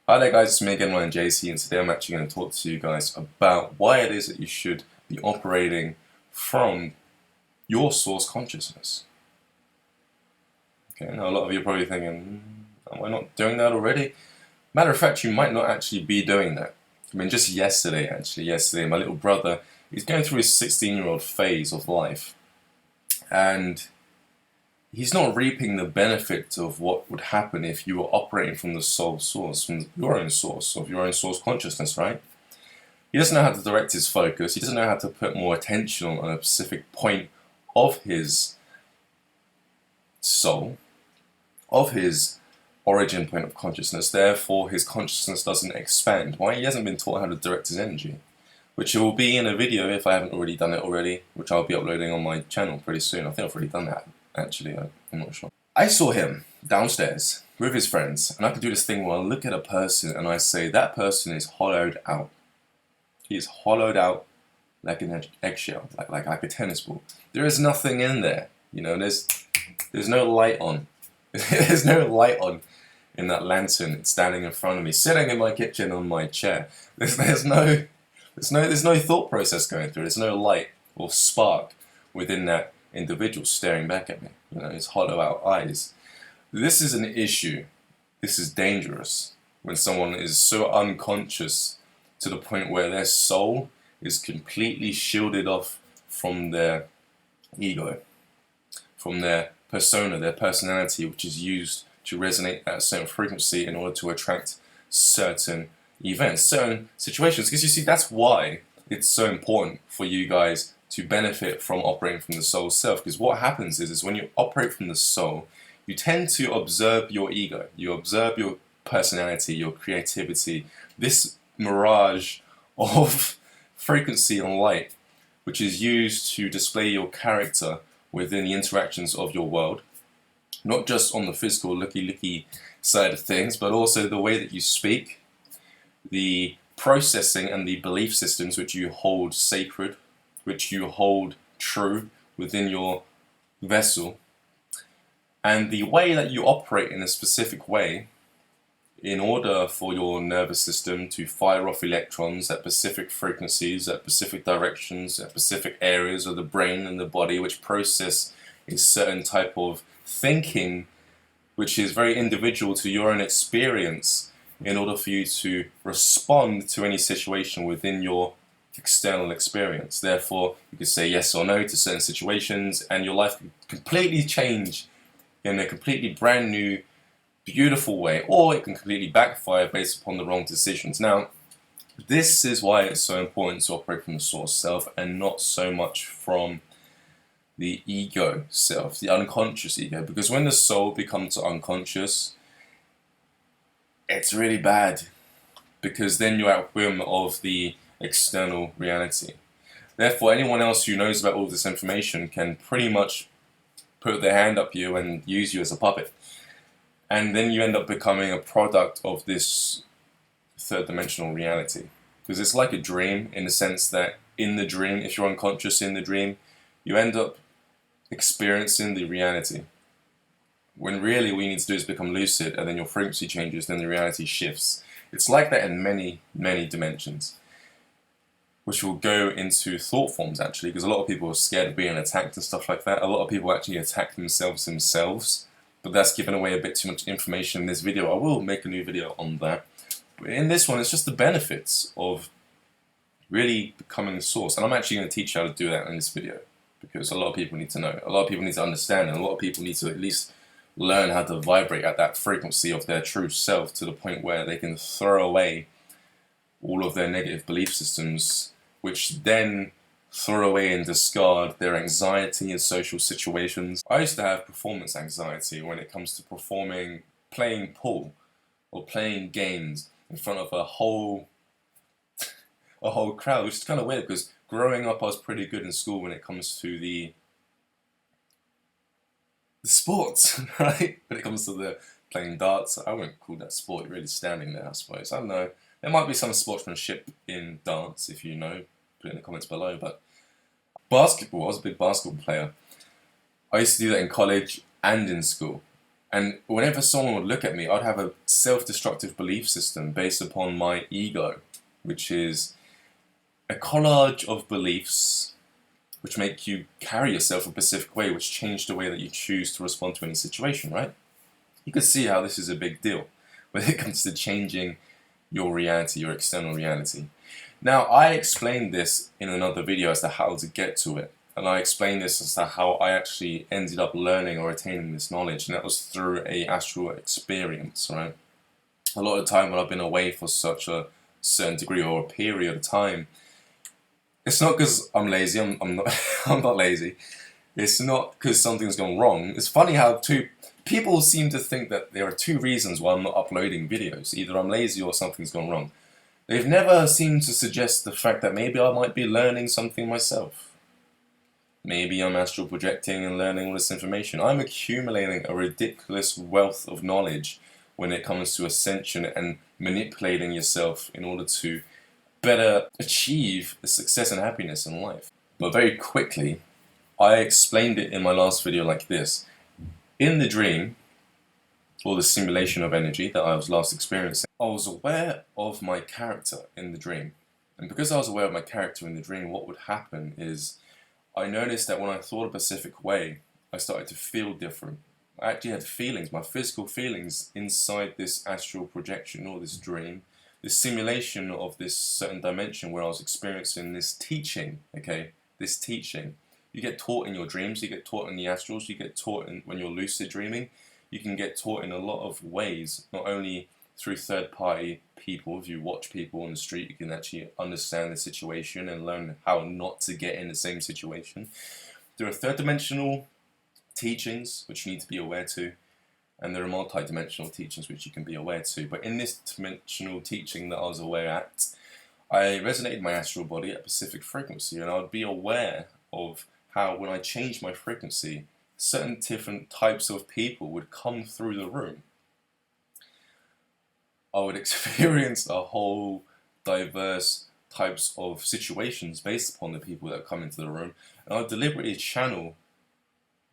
Hi there guys, it's me again, I'm JC, and today I'm actually going to talk to you guys about why it is that you should be operating from your source consciousness. Okay, now a lot of you are probably thinking, am I not doing that already? Matter of fact, you might not actually be doing that. I mean, just yesterday, my little brother, he's going through his 16-year-old phase of life, and he's not reaping the benefits of what would happen if you were operating from the soul source, from your own source, of your own source consciousness, right? He doesn't know how to direct his focus, he doesn't know how to put more attention on a specific point of his soul, of his origin point of consciousness, therefore his consciousness doesn't expand. Why? He hasn't been taught how to direct his energy, which will be in a video if I haven't already done it already, which I'll be uploading on my channel pretty soon. I think I've already done that, actually, I'm not sure. I saw him downstairs with his friends, and I could do this thing where I look at a person and I say, that person is hollowed out. He is hollowed out like an eggshell, like a tennis ball. There is nothing in there, you know, there's no light on. There's no light on in that lantern standing in front of me, sitting in my kitchen on my chair. There's no thought process going through. There's no light or spark within that individual staring back at me. You know, his hollow out eyes. This is an issue. This is dangerous when someone is so unconscious to the point where their soul is completely shielded off from their ego, from their persona, their personality, which is used to resonate at a certain frequency in order to attract certain events, certain situations. Because you see, that's why it's so important for you guys to benefit from operating from the soul self. Because what happens is when you operate from the soul, you tend to observe your ego, you observe your personality, your creativity, this mirage of frequency and light, which is used to display your character within the interactions of your world, not just on the physical looky side of things, but also the way that you speak, the processing and the belief systems which you hold sacred, which you hold true within your vessel, and the way that you operate in a specific way in order for your nervous system to fire off electrons at specific frequencies, at specific directions, at specific areas of the brain and the body, which process a certain type of thinking, which is very individual to your own experience, in order for you to respond to any situation within your external experience. Therefore, you can say yes or no to certain situations, and your life can completely change in a completely brand new, beautiful way, or it can completely backfire based upon the wrong decisions. Now, this is why it's so important to operate from the source self and not so much from the ego self, the unconscious ego, because when the soul becomes unconscious, it's really bad, because then you're at whim of the external reality. Therefore, anyone else who knows about all this information can pretty much put their hand up you and use you as a puppet. And then you end up becoming a product of this third dimensional reality. Because it's like a dream, in the sense that in the dream, if you're unconscious in the dream, you end up experiencing the reality. When really what you need to do is become lucid, and then your frequency changes, then the reality shifts. It's like that in many, many dimensions, which will go into thought forms, actually, because a lot of people are scared of being attacked and stuff like that. A lot of people actually attack themselves, but that's giving away a bit too much information in this video. I will make a new video on that. But in this one, it's just the benefits of really becoming the source. And I'm actually going to teach you how to do that in this video, because a lot of people need to know. A lot of people need to understand, and a lot of people need to at least learn how to vibrate at that frequency of their true self, to the point where they can throw away all of their negative belief systems, which then throw away and discard their anxiety in social situations. I used to have performance anxiety when it comes to performing, playing pool, or playing games in front of a whole crowd, which is kind of weird, because growing up I was pretty good in school when it comes to the sports, right? When it comes to the playing darts, I wouldn't call that sport, you're really standing there, I suppose. I don't know. There might be some sportsmanship in dance, if you know, put it in the comments below. But basketball, I was a big basketball player. I used to do that in college and in school. And whenever someone would look at me, I'd have a self-destructive belief system based upon my ego, which is a collage of beliefs which make you carry yourself a specific way, which change the way that you choose to respond to any situation, right? You can see how this is a big deal when it comes to changing your reality, your external reality. Now, I explained this in another video as to how to get to it. And I explained this as to how I actually ended up learning or attaining this knowledge. And that was through a astral experience, right? A lot of the time when I've been away for such a certain degree or a period of time, it's not because I'm lazy. I'm not. I'm not lazy. It's not because something's gone wrong. It's funny how people seem to think that there are two reasons why I'm not uploading videos. Either I'm lazy or something's gone wrong. They've never seemed to suggest the fact that maybe I might be learning something myself. Maybe I'm astral projecting and learning all this information. I'm accumulating a ridiculous wealth of knowledge when it comes to ascension and manipulating yourself in order to better achieve the success and happiness in life. But very quickly, I explained it in my last video like this. In the dream, or the simulation of energy that I was last experiencing, I was aware of my character in the dream. And because I was aware of my character in the dream, what would happen is I noticed that when I thought a specific way, I started to feel different. I actually had feelings, my physical feelings inside this astral projection or this dream, this simulation of this certain dimension where I was experiencing this teaching, okay? This teaching. You get taught in your dreams, you get taught in the astrals, you get taught when you're lucid dreaming. You can get taught in a lot of ways, not only through third-party people. If you watch people on the street, you can actually understand the situation and learn how not to get in the same situation. There are third-dimensional teachings which you need to be aware to, and there are multi-dimensional teachings which you can be aware to. But in this dimensional teaching that I was aware at, I resonated my astral body at a specific frequency, and I would be aware of how when I changed my frequency, certain different types of people would come through the room. I would experience a whole diverse types of situations based upon the people that come into the room, and I would deliberately channel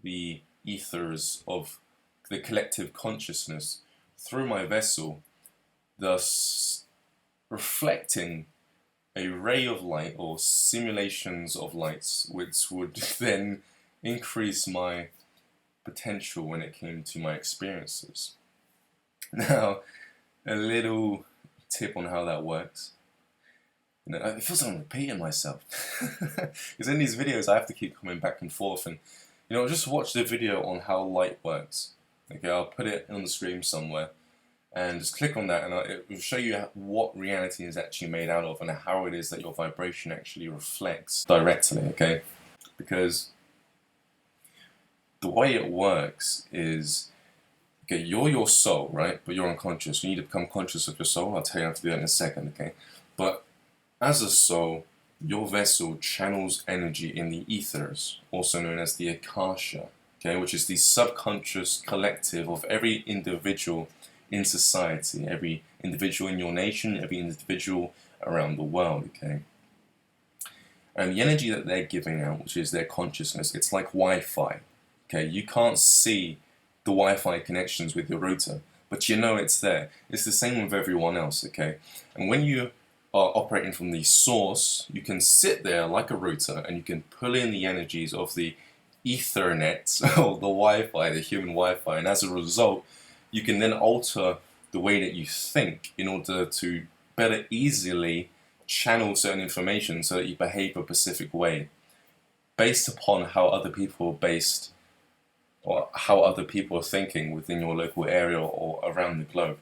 the ethers of the collective consciousness through my vessel, thus reflecting a ray of light or simulations of lights, which would then increase my potential when it came to my experiences. Now, a little tip on how that works. You know, it feels like I'm repeating myself. Because in these videos I have to keep coming back and forth, and you know, just watch the video on how light works. Okay, I'll put it on the screen somewhere, and just click on that, and it will show you what reality is actually made out of and how it is that your vibration actually reflects directly. Okay, because the way it works is, okay, you're your soul, right? But you're unconscious. You need to become conscious of your soul. I'll tell you how to do that in a second, okay? But as a soul, your vessel channels energy in the ethers, also known as the Akasha, okay, which is the subconscious collective of every individual in society, every individual in your nation, every individual around the world, okay? And the energy that they're giving out, which is their consciousness, it's like Wi-Fi, okay? You can't see the Wi-Fi connections with your router, but you know it's there. It's the same with everyone else, okay? And when you are operating from the source, you can sit there like a router and you can pull in the energies of the Ethernet, or the Wi-Fi, the human Wi-Fi, and as a result, you can then alter the way that you think in order to better easily channel certain information so that you behave a specific way based upon how other people are based, or how other people are thinking within your local area or around the globe.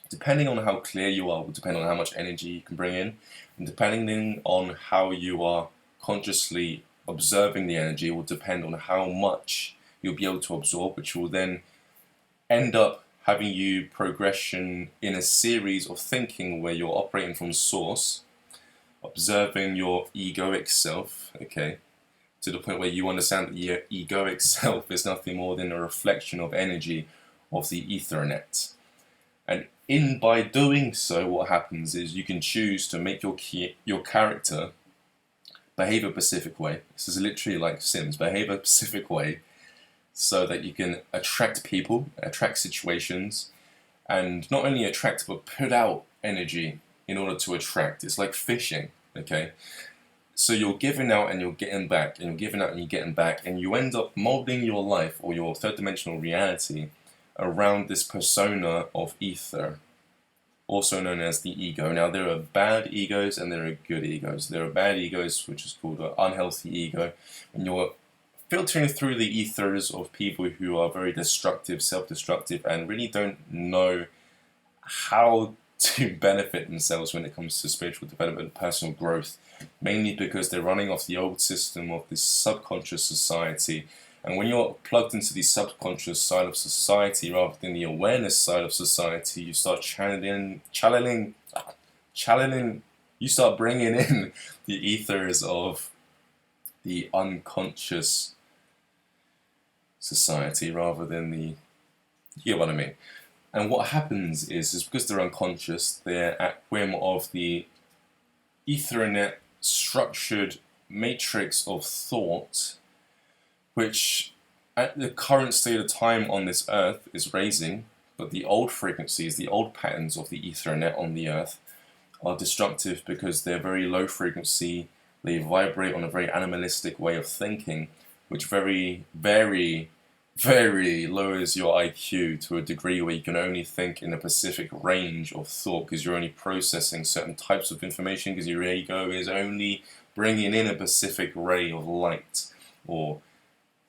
Depending on how clear you are will depend on how much energy you can bring in, and depending on how you are consciously observing the energy will depend on how much you'll be able to absorb, which will then end up having you progression in a series of thinking where you're operating from source, observing your egoic self, okay, to the point where you understand that your egoic self is nothing more than a reflection of energy of the Ethernet. And by doing so, what happens is you can choose to make your character behave a specific way. This is literally like Sims, behave a specific way so that you can attract people, attract situations, and not only attract but put out energy in order to attract. It's like fishing, okay? So you're giving out and you're getting back, and you're giving out and you're getting back, and you end up molding your life or your third dimensional reality around this persona of ether, also known as the ego. Now, there are bad egos and there are good egos. There are bad egos, which is called an unhealthy ego, and you're filtering through the ethers of people who are very destructive, self-destructive, and really don't know how to benefit themselves when it comes to spiritual development and personal growth, mainly because they're running off the old system of this subconscious society. And when you're plugged into the subconscious side of society rather than the awareness side of society, you start channeling, you start bringing in the ethers of the unconscious society rather than the, you get what I mean. And what happens is because they're unconscious, they're at whim of the Ethernet structured matrix of thought, which at the current state of time on this earth is raising, but the old frequencies, the old patterns of the Ethernet on the earth are destructive because they're very low frequency, they vibrate on a very animalistic way of thinking, which very lowers your IQ to a degree where you can only think in a specific range of thought because you're only processing certain types of information because your ego is only bringing in a specific ray of light or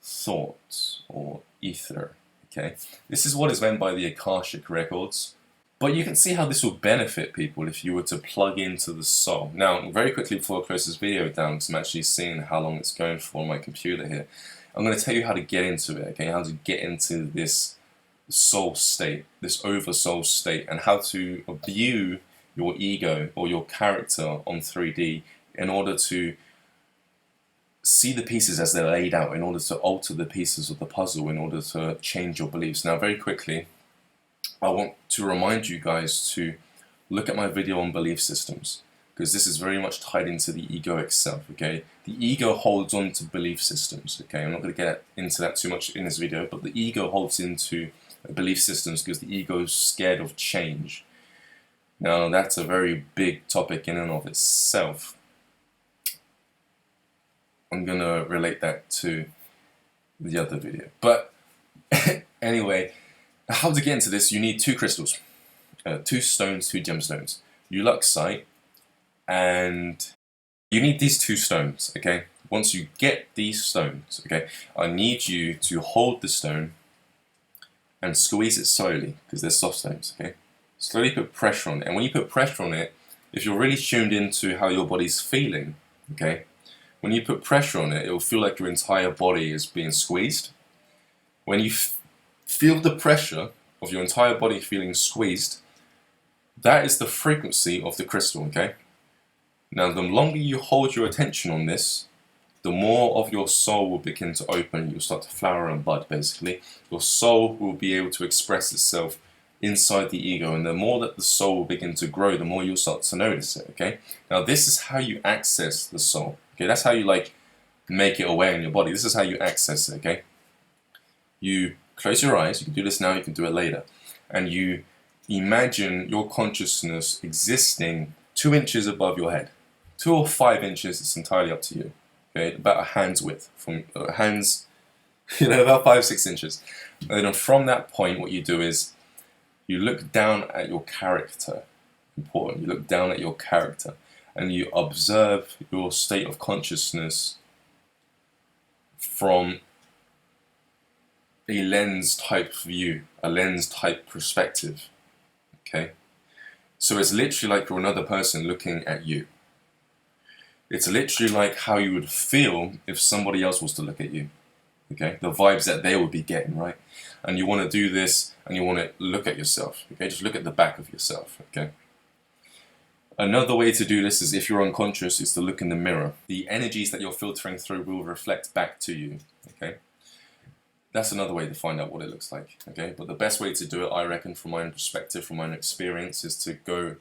thought or ether. Okay, this is what is meant by the Akashic records. But you can see how this will benefit people if you were to plug into the soul. Now, very quickly before I close this video down, because I'm actually seeing how long it's going for on my computer here, I'm going to tell you how to get into it, okay? How to get into this soul state, this oversoul state, and how to view your ego or your character on 3D in order to see the pieces as they're laid out, in order to alter the pieces of the puzzle, in order to change your beliefs. Now, very quickly, I want to remind you guys to look at my video on belief systems, because this is very much tied into the ego itself, okay? The ego holds on to belief systems, okay? I'm not going to get into that too much in this video, but the ego holds into belief systems because the ego is scared of change. Now, that's a very big topic in and of itself. I'm going to relate that to the other video. But anyway, how to get into this, you need 2 crystals, 2 stones, 2 gemstones, Luxite, and you need these 2 stones, okay? Once you get these stones, okay, I need you to hold the stone and squeeze it slowly, because they're soft stones, okay? Slowly put pressure on it, and when you put pressure on it, if you're really tuned into how your body's feeling, okay, when you put pressure on it, it will feel like your entire body is being squeezed. When you feel the pressure of your entire body feeling squeezed, that is the frequency of the crystal, okay? Now, the longer you hold your attention on this, the more of your soul will begin to open. You'll start to flower and bud, basically. Your soul will be able to express itself inside the ego, and the more that the soul will begin to grow, the more you'll start to notice it, okay? Now, this is how you access the soul, okay? That's how you, like, make it aware in your body. This is how you access it, okay? You close your eyes. You can do this now, you can do it later. And you imagine your consciousness existing 2 inches above your head. 2 or 5 inches, it's entirely up to you. Okay, about a hand's width, from hands, about 5-6 inches. And then from that point, what you do is you look down at your character. Important. You look down at your character, and you observe your state of consciousness from a lens type view, a lens type perspective. Okay, so it's literally like you're another person looking at you. It's literally like how you would feel if somebody else was to look at you. Okay, the vibes that they would be getting, right? And you want to do this, and you want to look at yourself. Okay, just look at the back of yourself. Okay. Another way to do this is, if you're unconscious, is to look in the mirror. The energies that you're filtering through will reflect back to you. Okay. That's another way to find out what it looks like, okay? But the best way to do it, I reckon, from my own perspective, from my own experience, is to go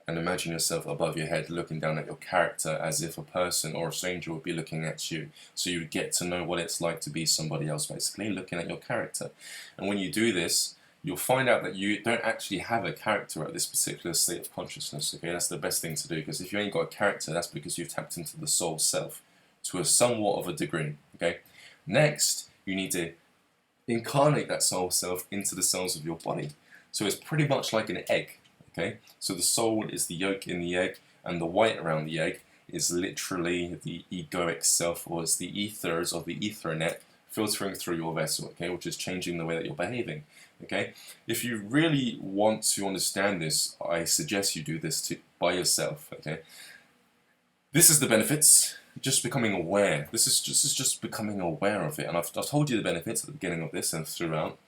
and imagine yourself above your head looking down at your character as if a person or a stranger would be looking at you. So you would get to know what it's like to be somebody else, basically, looking at your character. And when you do this, you'll find out that you don't actually have a character at this particular state of consciousness. Okay, that's the best thing to do, because if you ain't got a character, that's because you've tapped into the soul self to a somewhat of a degree. Okay, next you need to incarnate that soul self into the cells of your body. So it's pretty much like an egg. Okay, so the soul is the yolk in the egg, and the white around the egg is literally the egoic self, or it's the ethers of the ethernet filtering through your vessel, okay, which is changing the way that you're behaving. Okay, if you really want to understand this, I suggest you do this by yourself. Okay, this is the benefits. Just becoming aware. This is just becoming aware of it, and I've told you the benefits at the beginning of this and throughout.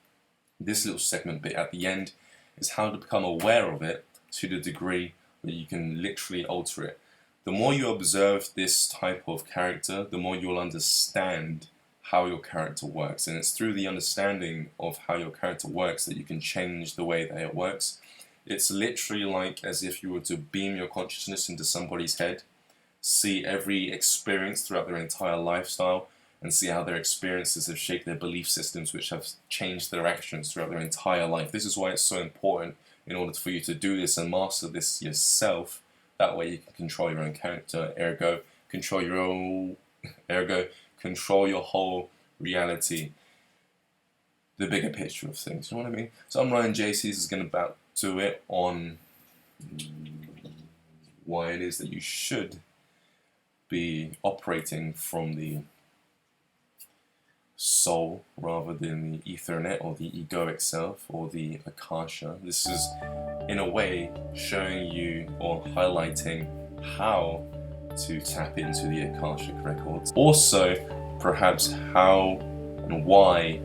This little segment bit at the end is how to become aware of it to the degree that you can literally alter it. The more you observe this type of character, the more you'll understand how your character works, and it's through the understanding of how your character works that you can change the way that it works. It's literally like as if you were to beam your consciousness into somebody's head, see every experience throughout their entire lifestyle, and see how their experiences have shaped their belief systems, which have changed their actions throughout their entire life. This is why it's so important in order for you to do this and master this yourself. That way you can control your own character, ergo control your whole reality, the bigger picture of things. You know what I mean? So I'm Ryan JC. This is going to about do it on why it is that you should be operating from the soul rather than the ethernet or the egoic self or the akasha. This is in a way showing you or highlighting how to tap into the akashic records. Also perhaps how and why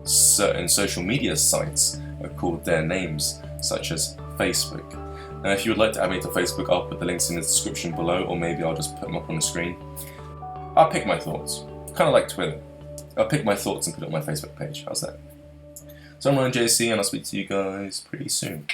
certain social media sites are called their names, such as Facebook. Now if you would like to add me to Facebook, I'll put the links in the description below, or maybe I'll just put them up on the screen. I'll pick my thoughts. Kind of like Twitter. I'll pick my thoughts and put it on my Facebook page. How's that? So I'm Ryan JC, and I'll speak to you guys pretty soon.